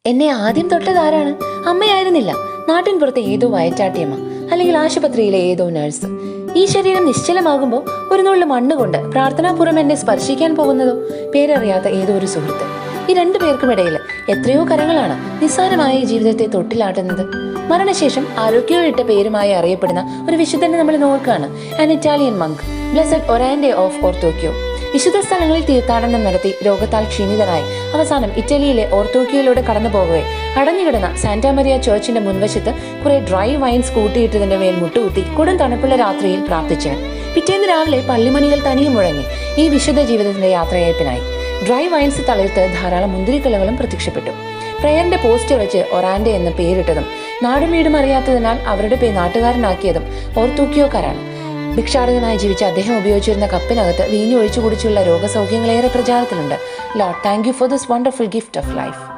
എന്നെ ആദ്യം തൊട്ടതാരാണ്? അമ്മയായിരുന്നില്ല, നാട്ടിൻ പുറത്തെ ഏതോ വയറ്റാട്ടിയമ്മ, അല്ലെങ്കിൽ ആശുപത്രിയിലെ ഏതോ നഴ്സ്. ഈ ശരീരം നിശ്ചലമാകുമ്പോൾ ഒരു നുള്ളു മണ്ണ് കൊണ്ട് പ്രാർത്ഥനാപൂർവ്വം എന്നെ സ്പർശിക്കാൻ പോകുന്നതോ പേരറിയാത്ത ഏതോ ഒരു സുഹൃത്ത്. ഈ രണ്ടു പേർക്കുമിടയിൽ എത്രയോ കരങ്ങളാണ് നിസ്സാരമായ ഈ ജീവിതത്തെ തൊട്ടിലാട്ടുന്നത്. മരണശേഷം ആരോഗ്യമിട്ട പേരുമായി അറിയപ്പെടുന്ന ഒരു വിശുദ്ധനെ നമ്മൾ നോക്കുകയാണ്. ആൻ ഇറ്റാലിയൻ മങ്ക്, ബ്ലെസഡ് ഒറാൻഡെ ഓഫ് ഓർത്തോക്യോ. വിശുദ്ധ സ്ഥലങ്ങളിൽ തീർത്ഥാടനം നടത്തി രോഗത്താൽ ക്ഷീണിതനായി അവസാനം ഇറ്റലിയിലെ ഓർത്തോക്യോയിലൂടെ കടന്നു പോകവേ അടഞ്ഞുകിടന്ന സാന്റാ മരിയ ചർച്ചിന്റെ മുൻവശത്ത് കുറെ ഡ്രൈ വൈൻസ് കൂട്ടിയിട്ടതിന്റെ മേൽ മുട്ടുകുത്തി കൊടും തണുപ്പുള്ള രാത്രിയിൽ പ്രാർത്ഥിച്ചു. പിറ്റേന്ന് രാവിലെ പള്ളിമണികൾ തനിയെ മുഴങ്ങി ഈ വിശുദ്ധ ജീവിതത്തിന്റെ യാത്രയയപ്പിനായി. ഡ്രൈ വൈൻസ് തളിർത്ത് ധാരാളം മുന്തിരിക്കലകളും പ്രത്യക്ഷപ്പെട്ടു. പ്രയറിന്റെ പോസ്റ്റർ വെച്ച് ഒറാൻഡെ എന്ന പേരിട്ടതും നാടും വീടും അറിയാത്തതിനാൽ അവരുടെ നാട്ടുകാരനാക്കിയതും ഓർത്തോക്യോക്കാരാണ്. ഭിക്ഷാടകനായി ജീവിച്ച അദ്ദേഹം ഉപയോഗിച്ചിരുന്ന കപ്പിനകത്ത് വീഞ്ഞു ഒഴിച്ചു കുടിച്ചുള്ള രോഗസൗഖ്യങ്ങളേറെ പ്രചാരത്തിലുണ്ട്. Lord, thank you for this wonderful gift of life.